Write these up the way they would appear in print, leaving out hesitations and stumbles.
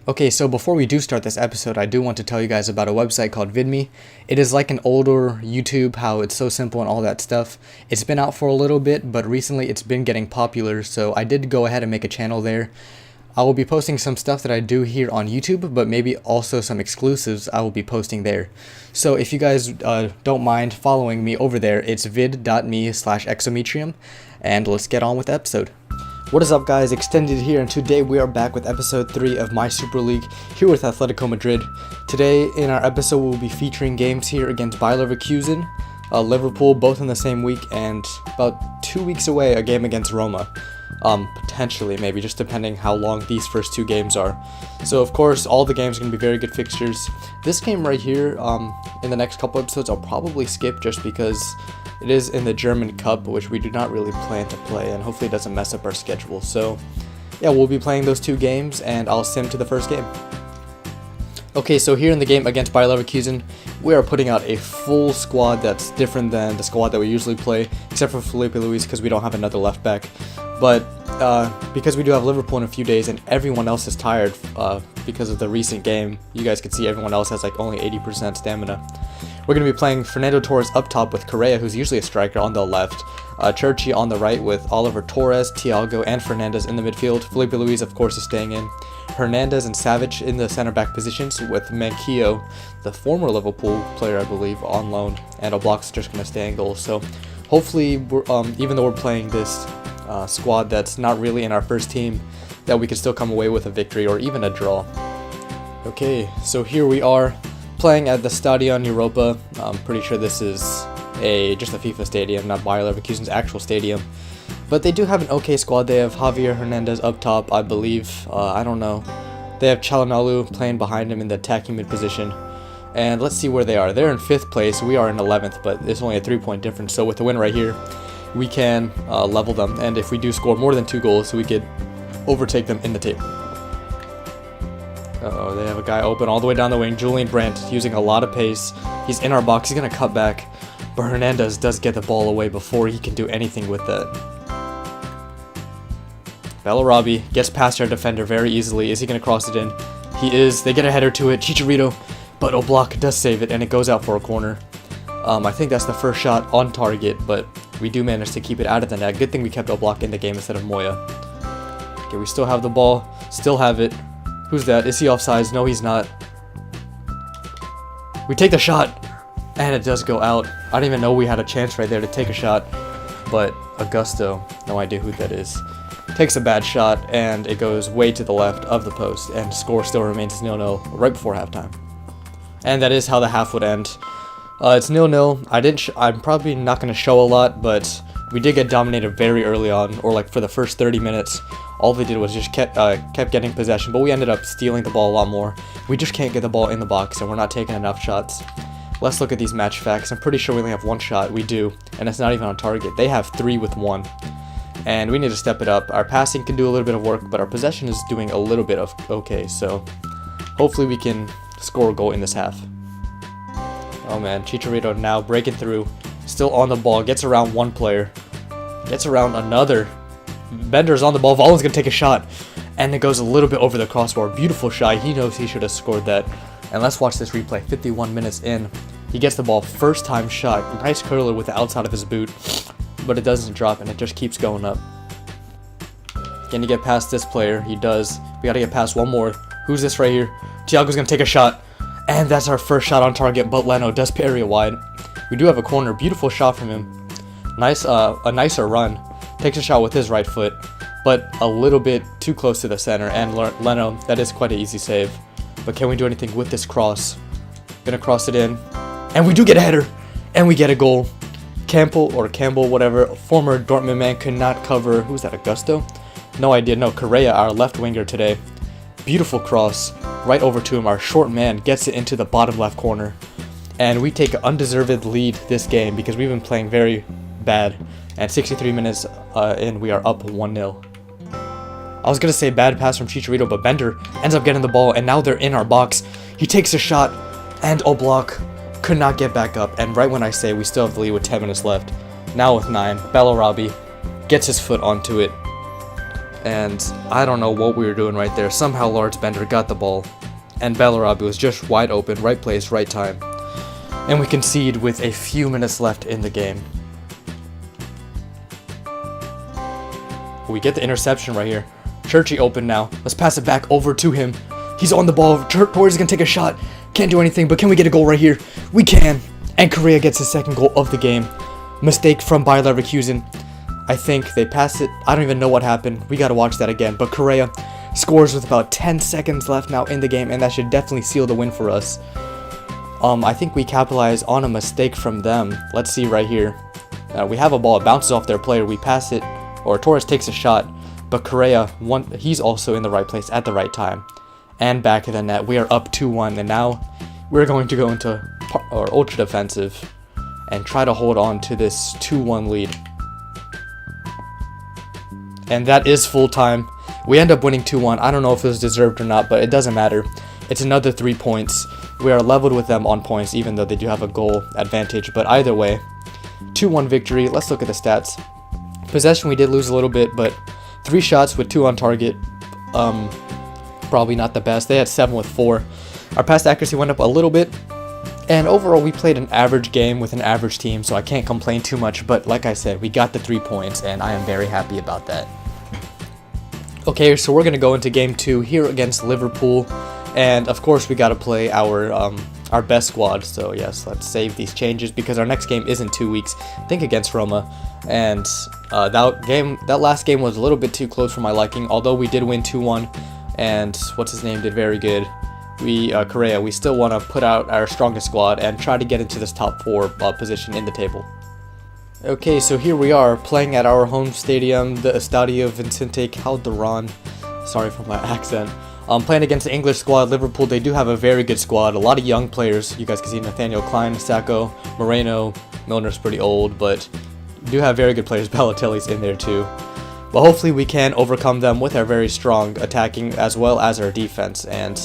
Okay, so before we do start this episode, I do want to tell you guys about a website called VidMe. It is like an older YouTube, how it's so simple and all that stuff. It's been out for a little bit, but recently it's been getting popular, so I did go ahead and make a channel there. I will be posting some stuff that I do here on YouTube, but maybe also some exclusives I will be posting there. So if you guys don't mind following me over there, it's vid.me/exometrium, and let's get on with the episode. What is up, guys? Extended here, and today we are back with episode 3 of my Super League here with Atletico Madrid. Today in our episode we'll be featuring games here against Bayer Leverkusen, Liverpool, both in the same week, and about 2 weeks away a game against Roma. Potentially, maybe, just depending how long these first two games are. So of course all the games are going to be very good fixtures. This game right here, in the next couple episodes I'll probably skip just because it is in the German Cup, which we do not really plan to play, and hopefully it doesn't mess up our schedule. So yeah, we'll be playing those two games, and I'll sim to the first game. Okay, so here in the game against Bayer Leverkusen, we are putting out a full squad that's different than the squad that we usually play, except for Felipe Luis because we don't have another left back. But because we do have Liverpool in a few days and everyone else is tired because of the recent game, you guys can see everyone else has like only 80% stamina. We're going to be playing Fernando Torres up top with Correa, who's usually a striker, on the left. Churchy on the right with Oliver Torres, Thiago, and Fernandez in the midfield. Felipe Luis, of course, is staying in. Hernandez and Savage in the center back positions with Manquillo, the former Liverpool player, I believe, on loan. And Oblak's just going to stay in goal. So hopefully, even though we're playing this squad that's not really in our first team, that we can still come away with a victory or even a draw. Okay, so here we are playing at the Stadion Europa. I'm pretty sure this is just a FIFA stadium, not Bayer Leverkusen's actual stadium. But they do have an okay squad. They have Javier Hernandez up top, I believe. I don't know. They have Çalhanoğlu playing behind him in the attacking mid position. And let's see where they are. They're in 5th place. We are in 11th, but it's only a 3-point difference. So with the win right here, we can level them. And if we do score more than 2 goals, we could overtake them in the table. Uh-oh, they have a guy open all the way down the wing. Julian Brandt using a lot of pace. He's in our box. He's going to cut back. But Hernandez does get the ball away before he can do anything with that. Bellarabi gets past our defender very easily. Is he going to cross it in? He is. They get a header to it. Chicharito. But Oblak does save it, and it goes out for a corner. I think that's the first shot on target, but we do manage to keep it out of the net. Good thing we kept Oblak in the game instead of Moya. Okay, we still have the ball. Still have it. Who's that? Is he offsides? No, he's not. We take the shot, and it does go out. I didn't even know we had a chance right there to take a shot, but Augusto, no idea who that is, takes a bad shot, and it goes way to the left of the post, and score still remains 0-0 right before halftime. And that is how the half would end. It's 0-0. I'm probably not going to show a lot, but we did get dominated very early on, or like for the first 30 minutes. All they did was just kept getting possession, but we ended up stealing the ball a lot more. We just can't get the ball in the box, and we're not taking enough shots. Let's look at these match facts. I'm pretty sure we only have 1 shot. We do, and it's not even on target. They have 3 with 1, and we need to step it up. Our passing can do a little bit of work, but our possession is doing a little bit of okay, so hopefully we can score a goal in this half. Oh man, Chicharito now breaking through, still on the ball, gets around one player, gets around another. Bender's on the ball, Vollen's going to take a shot, and it goes a little bit over the crossbar. Beautiful shot, he knows he should have scored that. And let's watch this replay, 51 minutes in. He gets the ball, first time shot, nice curler with the outside of his boot, but it doesn't drop and it just keeps going up. Can he get past this player? He does. We got to get past one more. Who's this right here? Thiago's going to take a shot. And that's our first shot on target, but Leno does parry it wide. We do have a corner. Beautiful shot from him. Nice, a nicer run. Takes a shot with his right foot, but a little bit too close to the center. And Leno, that is quite an easy save. But can we do anything with this cross? Gonna cross it in. And we do get a header. And we get a goal. Campbell, whatever, former Dortmund man, could not cover. Who's that, Augusto? No idea. No, Correa, our left winger today. Beautiful cross. Right over to him. Our short man gets it into the bottom left corner. And we take an undeserved lead this game because we've been playing very bad. And 63 minutes in, we are up 1-0. I was going to say bad pass from Chicharito, but Bender ends up getting the ball, and now they're in our box. He takes a shot, and Oblak could not get back up. And right when I say we still have the lead with 10 minutes left, now with 9, Bellarabi gets his foot onto it. And I don't know what we were doing right there. Somehow Lars Bender got the ball, and Bellarabi was just wide open, right place, right time. And we concede with a few minutes left in the game. We get the interception right here. Churchy open now. Let's pass it back over to him. He's on the ball. Torres is going to take a shot. Can't do anything, but can we get a goal right here? We can. And Correa gets his second goal of the game. Mistake from Bayer Leverkusen. I think they passed it. I don't even know what happened. We got to watch that again. But Correa scores with about 10 seconds left now in the game, and that should definitely seal the win for us. I think we capitalize on a mistake from them. Let's see right here. We have a ball. It bounces off their player. We pass it, or Torres takes a shot. But Correa, he's also in the right place at the right time. And back of the net. We are up 2-1, and now we're going to go into our ultra defensive and try to hold on to this 2-1 lead. And that is full time. We end up winning 2-1. I don't know if it was deserved or not, but it doesn't matter. It's another 3 points. We are leveled with them on points, even though they do have a goal advantage. But either way, 2-1 victory. Let's look at the stats. Possession, we did lose a little bit, but 3 shots with 2 on target. Probably not the best. They had 7 with 4. Our pass accuracy went up a little bit. And overall, we played an average game with an average team, so I can't complain too much. But like I said, we got the 3 points, and I am very happy about that. Okay, so we're going to go into Game 2 here against Liverpool. And of course, we got to play our best squad. So yes, let's save these changes because our next game is in 2 weeks. I think against Roma. And that last game was a little bit too close for my liking. Although we did win 2-1, and what's his name did very good. Correa, we still want to put out our strongest squad and try to get into this top 4 position in the table. Okay, so here we are playing at our home stadium, the Estadio Vicente Calderon. Sorry for my accent. Playing against the English squad, Liverpool. They do have a very good squad, a lot of young players. You guys can see Nathaniel Klein, Sacco, Moreno, Milner's pretty old, but do have very good players. Balotelli's in there too. But hopefully we can overcome them with our very strong attacking as well as our defense, and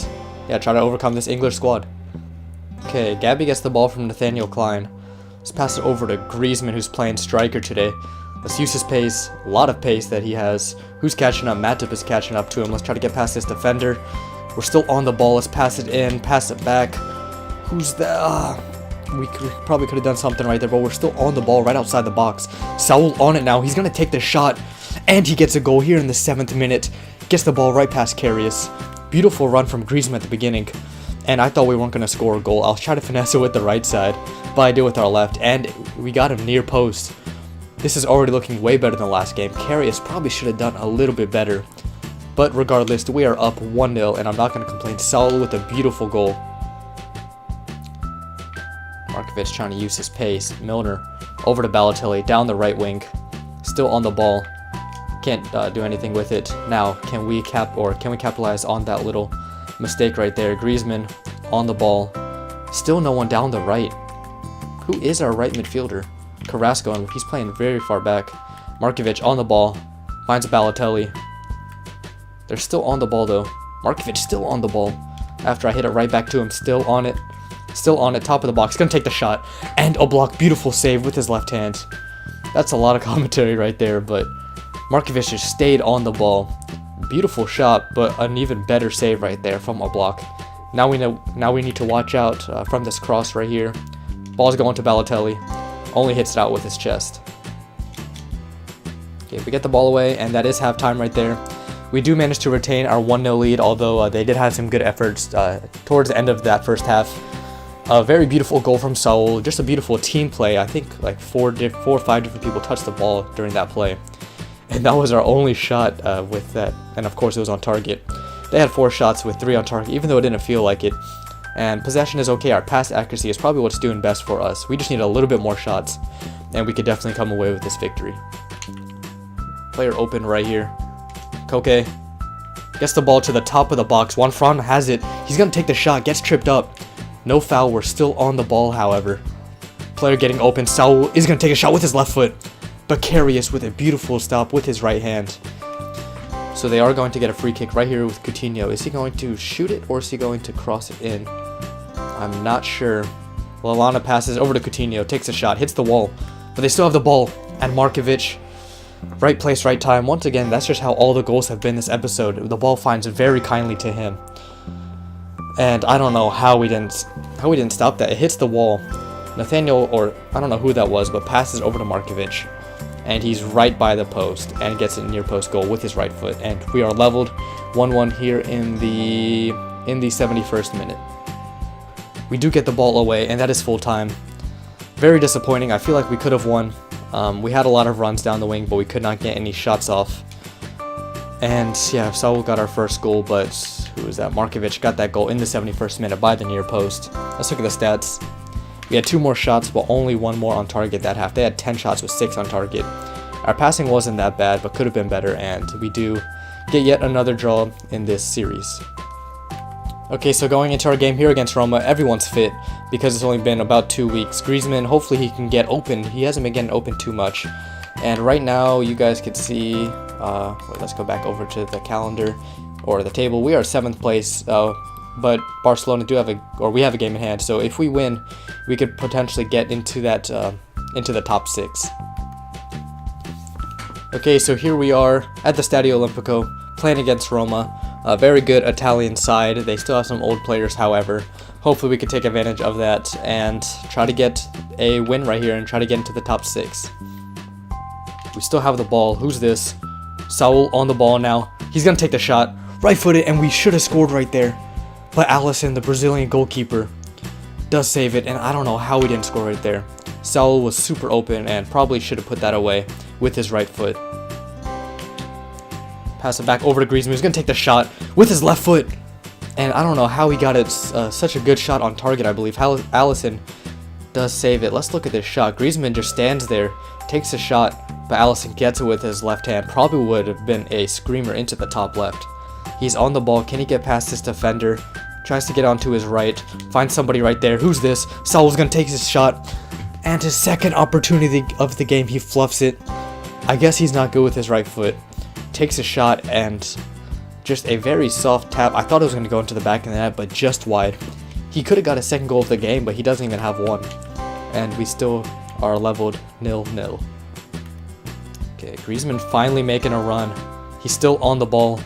yeah, try to overcome this English squad. Okay, Gabby gets the ball from Nathaniel Klein. Let's pass it over to Griezmann, who's playing striker today. Let's use his pace, a lot of pace that he has. Who's catching up? Matip is catching up to him. Let's try to get past this defender. We're still on the ball. Let's pass it in, pass it back. Who's that? We probably could have done something right there, but we're still on the ball right outside the box. Saul on it now. He's going to take the shot, and he gets a goal here in the 7th minute. Gets the ball right past Karius. Beautiful run from Griezmann at the beginning, and I thought we weren't going to score a goal. I'll try to finesse it with the right side, but I did with our left, and we got him near post. This is already looking way better than last game. Karius probably should have done a little bit better, but regardless, we are up 1-0, and I'm not going to complain. Saul with a beautiful goal. Markovic trying to use his pace. Milner over to Balotelli, down the right wing, still on the ball. Can't do anything with it. Now, can we capitalize on that little mistake right there? Griezmann on the ball. Still no one down the right. Who is our right midfielder? Carrasco, and he's playing very far back. Markovic on the ball. Finds Balotelli. They're still on the ball though. Markovic still on the ball. After I hit it right back to him. Still on it. Still on it. Top of the box. Gonna take the shot. And a block. Beautiful save with his left hand. That's a lot of commentary right there, but Markovic just stayed on the ball. Beautiful shot, but an even better save right there from a block. Now we know. Now we need to watch out from this cross right here. Ball's going to Balotelli. Only hits it out with his chest. Okay, we get the ball away, and that is halftime right there. We do manage to retain our 1-0 lead, although they did have some good efforts towards the end of that first half. A very beautiful goal from Saul. Just a beautiful team play. I think like 4 or 5 different people touched the ball during that play. And that was our only shot with that. And of course it was on target. They had 4 shots with 3 on target, even though it didn't feel like it. And possession is okay. Our pass accuracy is probably what's doing best for us. We just need a little bit more shots, and we could definitely come away with this victory. Player open right here. Koke gets the ball to the top of the box. Juanfran has it. He's going to take the shot. Gets tripped up. No foul. We're still on the ball, however. Player getting open. Saul is going to take a shot with his left foot. But Karius with a beautiful stop with his right hand. So they are going to get a free kick right here with Coutinho. Is he going to shoot it, or is he going to cross it in? I'm not sure. Lallana passes over to Coutinho. Takes a shot. Hits the wall. But they still have the ball. And Markovic Right place, right time. Once again, that's just how all the goals have been this episode. The ball finds very kindly to him. And I don't know how we didn't stop that. It hits the wall. Nathaniel, or I don't know who that was, but passes over to Markovic. And he's right by the post and gets a near post goal with his right foot. And we are leveled 1-1 here in the 71st minute. We do get the ball away, and that is full time. Very disappointing. I feel like we could have won. We had a lot of runs down the wing, but we could not get any shots off. And yeah, Saul got our first goal, but who was that? Markovic got that goal in the 71st minute by the near post. Let's look at the stats. We had 2 more shots, but only 1 more on target that half. They had 10 shots with 6 on target. Our passing wasn't that bad, but could have been better, and we do get yet another draw in this series. Okay, so going into our game here against Roma, everyone's fit because it's only been about 2 weeks. Griezmann, hopefully he can get open. He hasn't been getting open too much. And right now, you guys can see, wait, let's go back over to the calendar or the table. We are 7th place, but Barcelona we have a game in hand. So if we win, we could potentially get into that, into the top 6. Okay, so here we are at the Stadio Olimpico playing against Roma. A very good Italian side. They still have some old players, however. Hopefully we can take advantage of that and try to get a win right here and try to get into the top 6. We still have the ball. Who's this? Saul on the ball now. He's going to take the shot. Right-footed, and we should have scored right there. But Alisson, the Brazilian goalkeeper, does save it, and I don't know how we didn't score right there. Saul was super open and probably should have put that away with his right foot. Pass it back over to Griezmann. He's going to take the shot with his left foot. And I don't know how he got it. Such a good shot on target, I believe. Alisson does save it. Let's look at this shot. Griezmann just stands there, takes a shot, but Alisson gets it with his left hand. Probably would have been a screamer into the top left. He's on the ball. Can he get past this defender? Tries to get onto his right. Finds somebody right there. Who's this? Saul's going to take his shot. And his second opportunity of the game, he fluffs it. I guess he's not good with his right foot. Takes a shot and just a very soft tap. I thought it was going to go into the back of the net, but just wide. He could have got a second goal of the game, but he doesn't even have one. And we still are leveled 0-0. Okay, Griezmann finally making a run. He's still on the ball.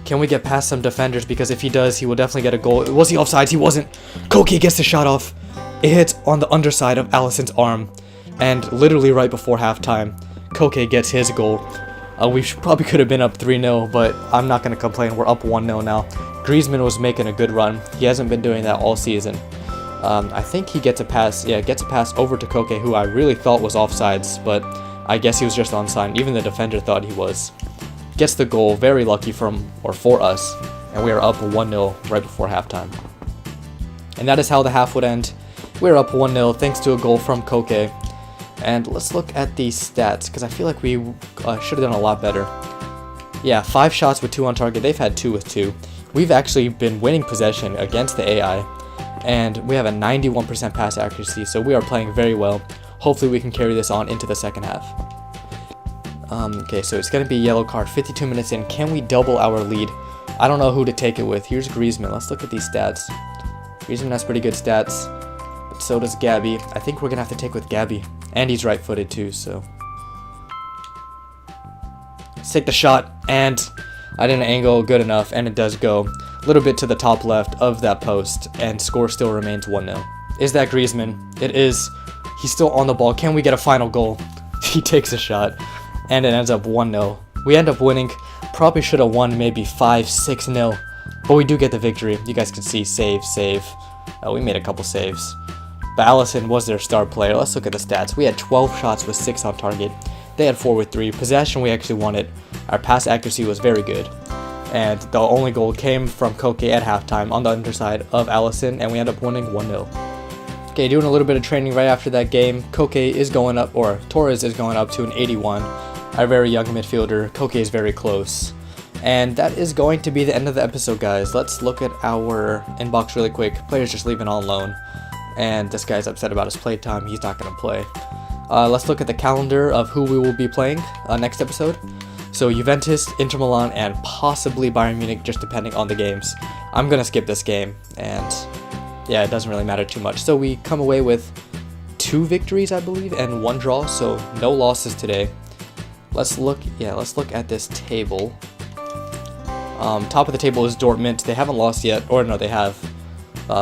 Can we get past some defenders? Because if he does, he will definitely get a goal. Was he offsides? He wasn't. Koke gets the shot off. It hits on the underside of Alisson's arm. And literally right before halftime, Koke gets his goal. We probably could have been up 3-0, but I'm not going to complain. We're up 1-0 now. Griezmann was making a good run. He hasn't been doing that all season. I think he gets a pass. Yeah, gets a pass over to Koke, who I really thought was offsides, but I guess he was just onside. Even the defender thought he was. Gets the goal. Very lucky for us, and we are up 1-0 right before halftime. And that is how the half would end. We're up 1-0 thanks to a goal from Koke. And let's look at these stats, because I feel like we should have done a lot better. Yeah, 5 shots with 2 on target. They've had 2 with 2. We've actually been winning possession against the AI, and we have a 91% pass accuracy, so we are playing very well. Hopefully we can carry this on into the second half. Okay, so it's going to be a yellow card. 52 minutes in. Can we double our lead? I don't know who to take it with. Here's Griezmann. Let's look at these stats. Griezmann has pretty good stats, but so does Gabby. I think we're going to have to take with Gabby. And he's right-footed too, so. Let's take the shot, and I didn't angle good enough, and it does go a little bit to the top left of that post, and score still remains 1-0. Is that Griezmann? It is. He's still on the ball. Can we get a final goal? He takes a shot, and it ends up 1-0. We end up winning. Probably should have won maybe 5-6-0, but we do get the victory. You guys can see save. We made a couple saves. But Alisson was their star player. Let's look at the stats. We had 12 shots with 6 on target. They had 4 with 3. Possession, we actually won it. Our pass accuracy was very good. And the only goal came from Koke at halftime on the underside of Alisson, and we end up winning 1-0. Okay, doing a little bit of training right after that game. Koke is going up, or Torres is going up to an 81. Our very young midfielder. Koke is very close. And that is going to be the end of the episode, guys. Let's look at our inbox really quick. Players just leaving on loan. And this guy's upset about his playtime. He's not going to play. Let's look at the calendar of who we will be playing next episode. So Juventus, Inter Milan, and possibly Bayern Munich, just depending on the games. I'm going to skip this game, and yeah, it doesn't really matter too much. So we come away with 2 victories, I believe, and 1 draw, so no losses today. let's look at this table. Top of the table is Dortmund. They haven't lost yet, or no, they have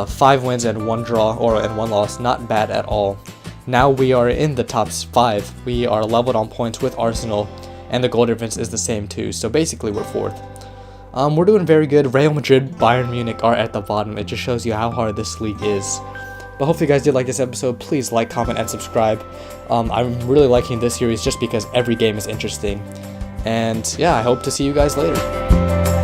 5 wins and 1 draw, and 1 loss. Not bad at all. Now we are in the top 5. We are leveled on points with Arsenal, and the goal difference is the same too. So basically, we're 4th. We're doing very good. Real Madrid, Bayern Munich are at the bottom. It just shows you how hard this league is. But hopefully you guys did like this episode. Please like, comment, and subscribe. I'm really liking this series just because every game is interesting. And yeah, I hope to see you guys later.